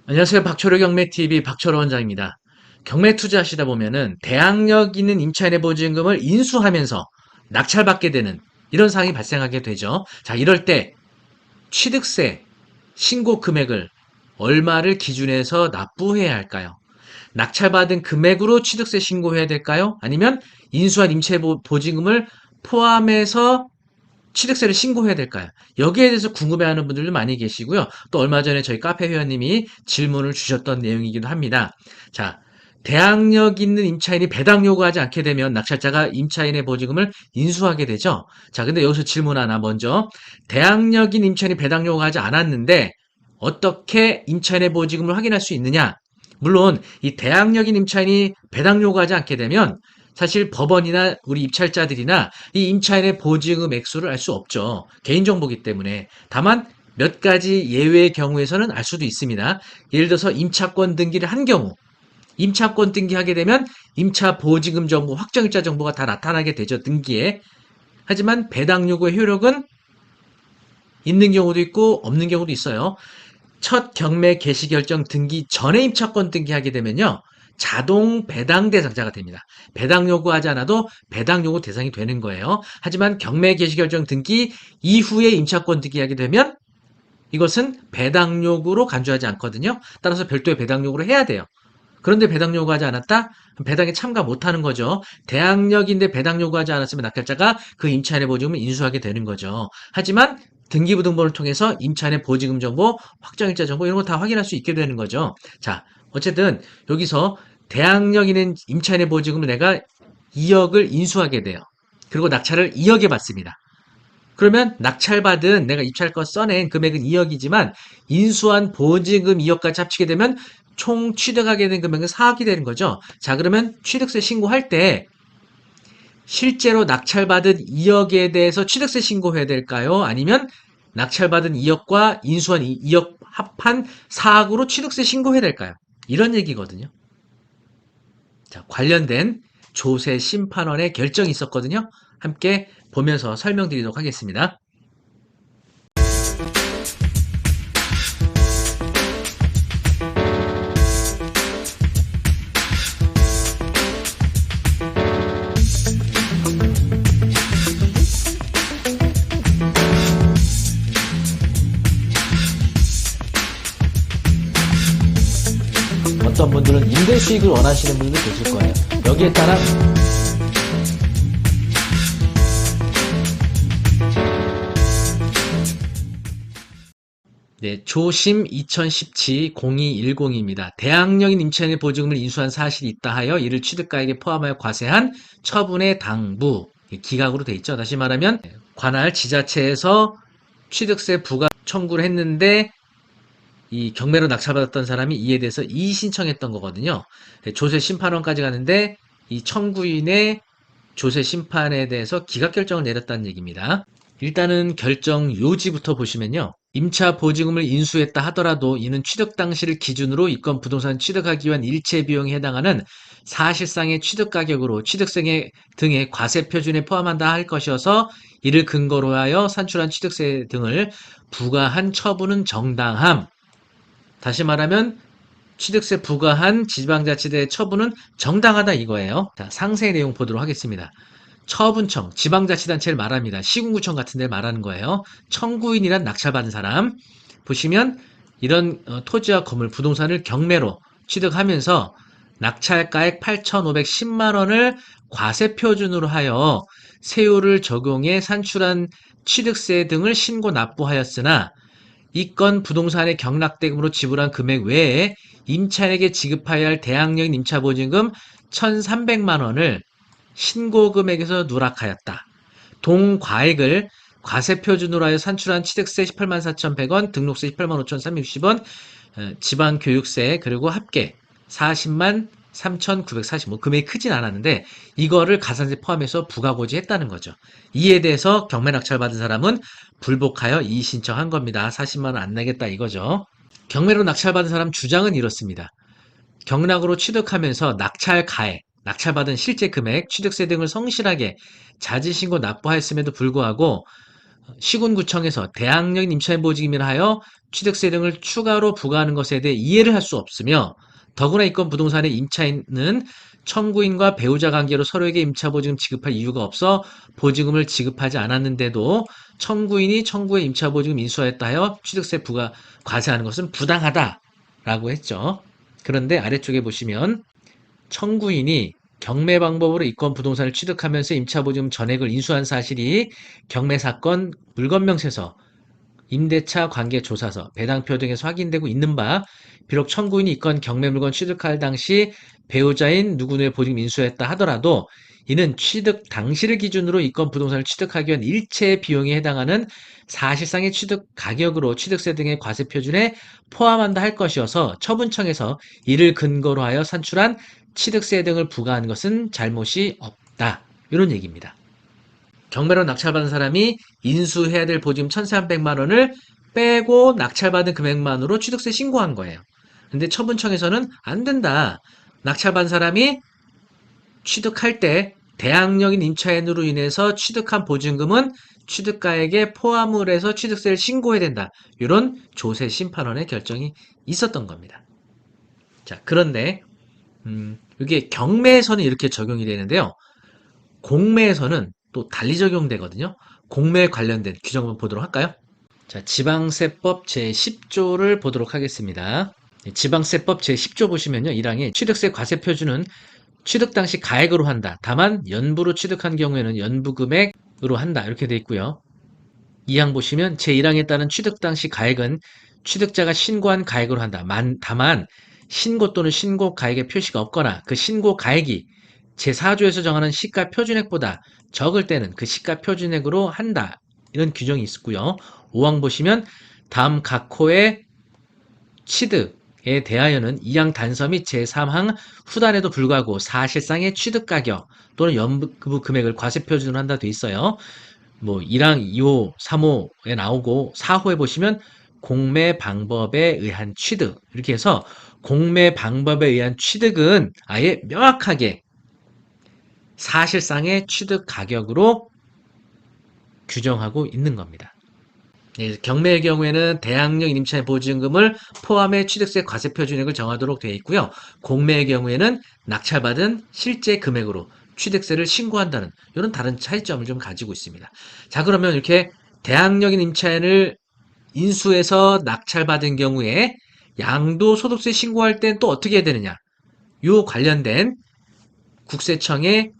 안녕하세요. 박철호 경매TV 박철호 원장입니다. 경매 투자하시다 보면은 대항력 있는 임차인의 보증금을 인수하면서 낙찰받게 되는 이런 상황이 발생하게 되죠. 자, 이럴 때 취득세 신고 금액을 얼마를 기준해서 납부해야 할까요? 낙찰받은 금액으로 취득세 신고해야 될까요? 아니면 인수한 임차인 보증금을 포함해서 취득세를 신고해야 될까요? 여기에 대해서 궁금해하는 분들도 많이 계시고요. 또 얼마 전에 저희 카페 회원님이 질문을 주셨던 내용이기도 합니다. 자, 대항력 있는 임차인이 배당 요구하지 않게 되면 낙찰자가 임차인의 보증금을 인수하게 되죠. 자, 근데 여기서 질문 하나 먼저. 대항력인 임차인이 배당 요구하지 않았는데 어떻게 임차인의 보증금을 확인할 수 있느냐? 물론 이 대항력인 임차인이 배당 요구하지 않게 되면 사실 법원이나 우리 입찰자들이나 이 임차인의 보증금 액수를 알 수 없죠. 개인정보기 때문에. 다만 몇 가지 예외의 경우에서는 알 수도 있습니다. 예를 들어서 임차권 등기를 한 경우, 임차권 등기하게 되면 임차 보증금 정보, 확정일자 정보가 다 나타나게 되죠. 등기에. 하지만 배당 요구의 효력은 있는 경우도 있고 없는 경우도 있어요. 첫 경매 개시 결정 등기 전에 임차권 등기하게 되면요. 자동 배당 대상자가 됩니다. 배당 요구하지 않아도 배당 요구 대상이 되는 거예요. 하지만 경매 개시 결정 등기 이후에 임차권 등기하게 되면 이것은 배당 요구로 간주하지 않거든요. 따라서 별도의 배당 요구를 해야 돼요. 그런데 배당 요구하지 않았다? 배당에 참가 못하는 거죠. 대항력인데 배당 요구하지 않았으면 낙찰자가 그 임차인의 보증금을 인수하게 되는 거죠. 하지만 등기부등본을 통해서 임차인의 보증금 정보, 확정일자 정보 이런 거 다 확인할 수 있게 되는 거죠. 자, 어쨌든 여기서 대항력 있는 임차인의 보증금을 내가 2억을 인수하게 돼요. 그리고 낙찰을 2억에 받습니다. 그러면 낙찰받은 내가 입찰권 써낸 금액은 2억이지만 인수한 보증금 2억까지 합치게 되면 총 취득하게 된 금액은 4억이 되는 거죠. 자, 그러면 취득세 신고할 때 실제로 낙찰받은 2억에 대해서 취득세 신고해야 될까요? 아니면 낙찰받은 2억과 인수한 2억 합한 4억으로 취득세 신고해야 될까요? 이런 얘기거든요. 자, 관련된 조세 심판원의 결정이 있었거든요. 함께 보면서 설명드리도록 하겠습니다. 어떤 분들은 임대 수익을 원하시는 분들도 계실 거예요. 여기에 따라 네, 조심 2017-0210입니다. 대항력인 임차인의 보증금을 인수한 사실이 있다 하여 이를 취득가액에 포함하여 과세한 처분의 당부, 기각으로 돼 있죠. 다시 말하면 관할 지자체에서 취득세 부과 청구를 했는데 이 경매로 낙찰받았던 사람이 이에 대해서 이의 신청했던 거거든요. 조세 심판원까지 가는데 이 청구인의 조세 심판에 대해서 기각 결정을 내렸다는 얘기입니다. 일단은 결정 요지부터 보시면요. 임차 보증금을 인수했다 하더라도 이는 취득 당시를 기준으로 이건 부동산 취득하기 위한 일체 비용에 해당하는 사실상의 취득 가격으로 취득세 등의 과세 표준에 포함한다 할 것이어서 이를 근거로 하여 산출한 취득세 등을 부과한 처분은 정당함. 다시 말하면 취득세 부과한 지방자치대의 처분은 정당하다 이거예요. 자, 상세 내용 보도록 하겠습니다. 처분청, 지방자치단체를 말합니다. 시군구청 같은 데를 말하는 거예요. 청구인이란 낙찰받은 사람. 보시면 이런 토지와 건물, 부동산을 경매로 취득하면서 낙찰가액 8,510만 원을 과세표준으로 하여 세율을 적용해 산출한 취득세 등을 신고 납부하였으나 이 건 부동산의 경락대금으로 지불한 금액 외에 임차인에게 지급해야 할 대항력인 임차보증금 1,300만 원을 신고금액에서 누락하였다. 동과액을 과세표준으로 하여 산출한 취득세 184,100원, 등록세 185,360원, 지방교육세 그리고 합계 40만 3,940, 금액이 크진 않았는데 이거를 가산세 포함해서 부가고지 했다는 거죠. 이에 대해서 경매 낙찰 받은 사람은 불복하여 이의 신청한 겁니다. 40만 원 안 내겠다 이거죠. 경매로 낙찰 받은 사람 주장은 이렇습니다. 경락으로 취득하면서 낙찰 가액, 낙찰받은 실제 금액, 취득세 등을 성실하게 자진신고 납부하였음에도 불구하고 시군구청에서 대항력인 임차인 보증금이라 하여 취득세 등을 추가로 부과하는 것에 대해 이해를 할 수 없으며 더구나 이건 부동산의 임차인은 청구인과 배우자 관계로 서로에게 임차보증금 지급할 이유가 없어 보증금을 지급하지 않았는데도 청구인이 청구의 임차보증금 인수하였다 하여 취득세 부과 과세하는 것은 부당하다라고 했죠. 그런데 아래쪽에 보시면 청구인이 경매 방법으로 이권 부동산을 취득하면서 임차보증금 전액을 인수한 사실이 경매사건 물건명세서, 임대차 관계조사서, 배당표 등에서 확인되고 있는 바, 비록 청구인이 이건 경매물건 취득할 당시 배우자인 누구누의 보증금 인수했다 하더라도 이는 취득 당시를 기준으로 이건 부동산을 취득하기 위한 일체의 비용에 해당하는 사실상의 취득 가격으로 취득세 등의 과세 표준에 포함한다 할 것이어서 처분청에서 이를 근거로 하여 산출한 취득세 등을 부과한 것은 잘못이 없다. 이런 얘기입니다. 경매로 낙찰받은 사람이 인수해야 될 보증금 1,300만 원을 빼고 낙찰받은 금액만으로 취득세 신고한 거예요. 근데 처분청에서는 안 된다. 낙찰받은 사람이 취득할 때 대항력인 임차인으로 인해서 취득한 보증금은 취득가액에 포함을 해서 취득세를 신고해야 된다. 이런 조세 심판원의 결정이 있었던 겁니다. 자, 그런데 이게 경매에서는 이렇게 적용이 되는데요. 공매에서는 또 달리 적용되거든요. 공매에 관련된 규정 한번 보도록 할까요? 자, 지방세법 제10조를 보도록 하겠습니다. 지방세법 제10조 보시면요. 1항에 취득세 과세 표준은 취득 당시 가액으로 한다. 다만 연부로 취득한 경우에는 연부금액으로 한다. 이렇게 돼 있고요. 2항 보시면 제1항에 따른 취득 당시 가액은 취득자가 신고한 가액으로 한다. 다만 신고 또는 신고 가액의 표시가 없거나 그 신고 가액이 제4조에서 정하는 시가 표준액보다 적을 때는 그 시가 표준액으로 한다. 이런 규정이 있고요. 5항 보시면 다음 각 호의 취득에 대하여는 2항 단서 및 제3항 후단에도 불구하고 사실상의 취득 가격 또는 연부 금액을 과세 표준으로 한다 돼 있어요. 뭐 1항, 2호, 3호에 나오고 4호에 보시면 공매 방법에 의한 취득 이렇게 해서 공매 방법에 의한 취득은 아예 명확하게 사실상의 취득 가격으로 규정하고 있는 겁니다. 경매의 경우에는 대항력 임차인 보증금을 포함해 취득세 과세 표준액을 정하도록 되어 있고요. 공매의 경우에는 낙찰받은 실제 금액으로 취득세를 신고한다는 이런 다른 차이점을 좀 가지고 있습니다. 자, 그러면 이렇게 대항력인 임차인을 인수해서 낙찰받은 경우에 양도소득세 신고할 땐 또 어떻게 해야 되느냐? 요 관련된 국세청의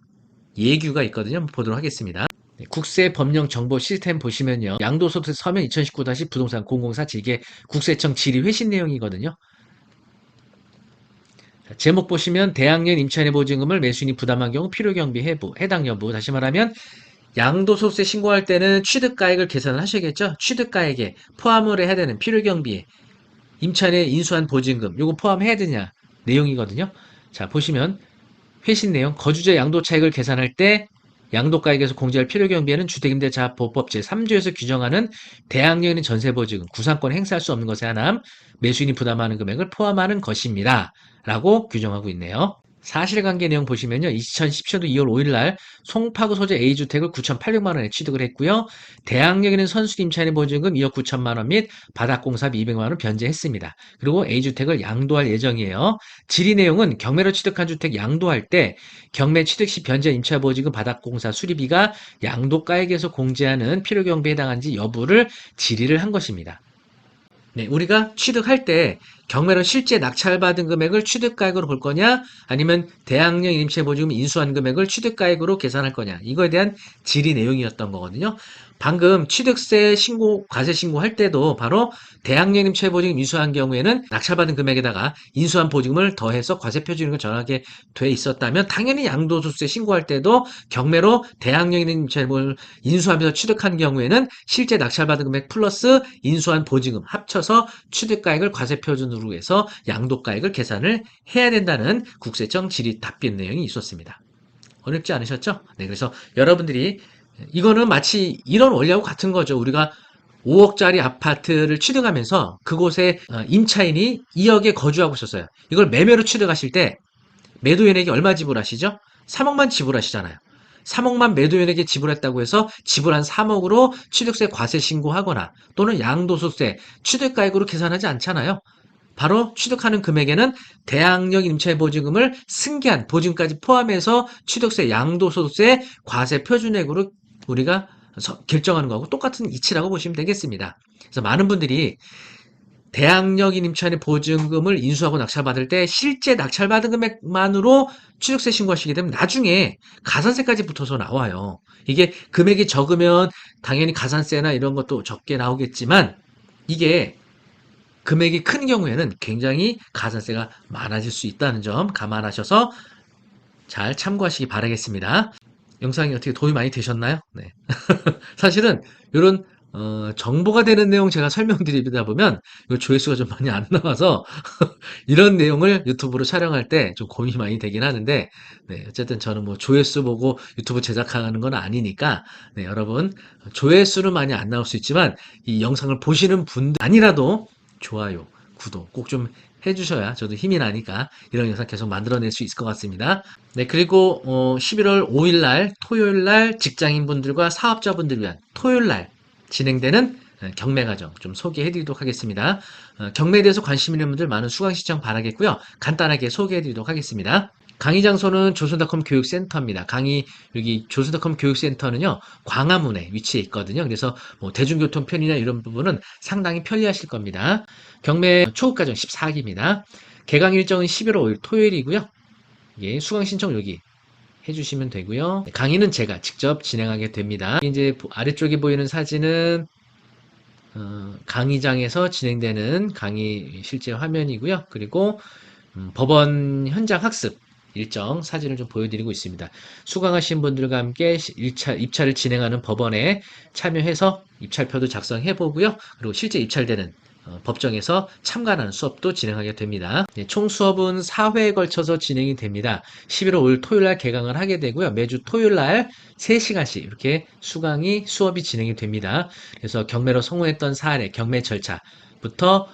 예규가 있거든요. 한번 보도록 하겠습니다. 국세법령 정보 시스템 보시면요. 양도소득세 서면 2019-부동산 004 질개 국세청 질의 회신 내용이거든요. 제목 보시면 대항력 임차인의 보증금을 매수인이 부담한 경우 필요경비 해당 여부. 다시 말하면 양도소득세 신고할 때는 취득가액을 계산을 하셔야겠죠. 취득가액에 포함을 해야 되는 필요경비에 임차인의 인수한 보증금 요거 포함해야 되냐 내용이거든요. 자, 보시면 회신 내용 거주자 양도 차익을 계산할 때 양도가액에서 공제할 필요경비에는 주택임대차보호법 제3조에서 규정하는 대항력 있는 전세보증금, 구상권 행사할 수 없는 것에 한함, 매수인이 부담하는 금액을 포함하는 것입니다. 라고 규정하고 있네요. 사실관계 내용 보시면요. 2017년도 2월 5일 날 송파구 소재 A주택을 9,800만 원에 취득을 했고요. 대항력 있는 선수 임차인의 보증금 2억 9천만 원 및 바닥공사비 200만 원을 변제했습니다. 그리고 A주택을 양도할 예정이에요. 질의 내용은 경매로 취득한 주택 양도할 때 경매 취득 시 변제 임차 보증금 바닥공사 수리비가 양도가액에서 공제하는 필요경비에 해당한지 여부를 질의를 한 것입니다. 네, 우리가 취득할 때 경매로 실제 낙찰받은 금액을 취득가액으로 볼 거냐 아니면 대항력 임차보증금 인수한 금액을 취득가액으로 계산할 거냐 이거에 대한 질의 내용이었던 거거든요. 방금 취득세 신고, 과세 신고할 때도 바로 대항력 임차보증금 인수한 경우에는 낙찰받은 금액에다가 인수한 보증금을 더해서 과세 표준액을 정하게 돼 있었다면 당연히 양도소득세 신고할 때도 경매로 대항력 임차보증금을 인수하면서 취득한 경우에는 실제 낙찰받은 금액 플러스 인수한 보증금 합쳐서 취득가액을 과세 표준으로 해서 양도가액을 계산을 해야 된다는 국세청 질의 답변 내용이 있었습니다. 어렵지 않으셨죠? 네, 그래서 여러분들이 이거는 마치 이런 원리하고 같은 거죠. 우리가 5억짜리 아파트를 취득하면서 그곳에 임차인이 2억에 거주하고 있었어요. 이걸 매매로 취득하실 때 매도인에게 얼마 지불하시죠? 3억만 지불하시잖아요. 3억만 매도인에게 지불했다고 해서 지불한 3억으로 취득세 과세 신고하거나 또는 양도소득세 취득가액으로 계산하지 않잖아요. 바로 취득하는 금액에는 대항력 임차인 보증금을 승계한 보증까지 포함해서 취득세, 양도소득세, 과세 표준액으로 우리가 결정하는 거하고 똑같은 이치라고 보시면 되겠습니다. 그래서 많은 분들이 대항력인 임차인의 보증금을 인수하고 낙찰받을 때 실제 낙찰받은 금액만으로 취득세 신고하시게 되면 나중에 가산세까지 붙어서 나와요. 이게 금액이 적으면 당연히 가산세나 이런 것도 적게 나오겠지만 이게 금액이 큰 경우에는 굉장히 가산세가 많아질 수 있다는 점 감안하셔서 잘 참고하시기 바라겠습니다. 영상이 어떻게 도움이 많이 되셨나요? 네. 사실은 이런 정보가 되는 내용 제가 설명드리다 보면 이 조회수가 좀 많이 안 나와서 이런 내용을 유튜브로 촬영할 때 좀 고민이 많이 되긴 하는데 네, 어쨌든 저는 뭐 조회수 보고 유튜브 제작하는 건 아니니까 네, 여러분 조회수는 많이 안 나올 수 있지만 이 영상을 보시는 분들 아니라도 좋아요, 구독 꼭 좀 해주셔야 저도 힘이 나니까 이런 영상 계속 만들어낼 수 있을 것 같습니다. 네, 그리고 11월 5일 날 토요일 날 직장인분들과 사업자분들을 위한 토요일 날 진행되는 경매 과정 좀 소개해 드리도록 하겠습니다. 경매에 대해서 관심 있는 분들 많은 수강 신청 바라겠고요. 간단하게 소개해 드리도록 하겠습니다. 강의 장소는 조선닷컴 교육센터입니다. 여기 조선닷컴 교육센터는요, 광화문에 위치해 있거든요. 그래서 뭐 대중교통 편이나 이런 부분은 상당히 편리하실 겁니다. 경매 초급과정 14기입니다. 개강 일정은 11월 5일 토요일이고요. 예, 수강 신청 여기 해주시면 되고요. 강의는 제가 직접 진행하게 됩니다. 이제 아래쪽에 보이는 사진은 강의장에서 진행되는 강의 실제 화면이고요. 그리고 법원 현장 학습 일정 사진을 좀 보여드리고 있습니다. 수강하신 분들과 함께 입찰을 진행하는 법원에 참여해서 입찰표도 작성해 보고요. 그리고 실제 입찰되는 법정에서 참관하는 수업도 진행하게 됩니다. 네, 총 수업은 4회에 걸쳐서 진행이 됩니다. 11월 5일 토요일 날 개강을 하게 되고요. 매주 토요일 날 3시간씩 이렇게 수업이 진행이 됩니다. 그래서 경매로 성공했던 사례, 경매 절차부터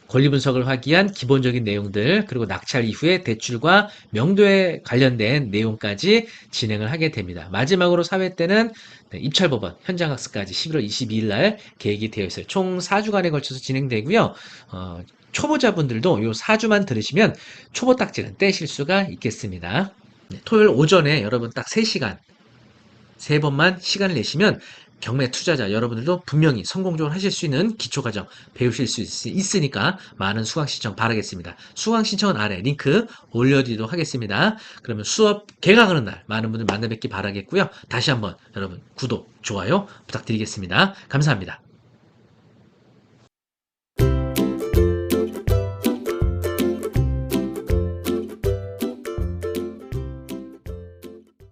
권리 분석을 하기 위한 기본적인 내용들, 그리고 낙찰 이후의 대출과 명도에 관련된 내용까지 진행을 하게 됩니다. 마지막으로 4회 때는 입찰법원 현장학습까지 11월 22일 날 계획이 되어 있어요. 총 4주간에 걸쳐서 진행되고요. 초보자분들도 이 4주만 들으시면 초보 딱지는 떼실 수가 있겠습니다. 네, 토요일 오전에 여러분 딱 3시간, 3번만 시간을 내시면 경매 투자자 여러분들도 분명히 성공적으로 하실 수 있는 기초과정 배우실 수 있으니까 많은 수강 신청 바라겠습니다. 수강 신청은 아래 링크 올려드리도록 하겠습니다. 그러면 수업 개강하는 날 많은 분들 만나 뵙기 바라겠고요. 다시 한번 여러분 구독, 좋아요 부탁드리겠습니다. 감사합니다.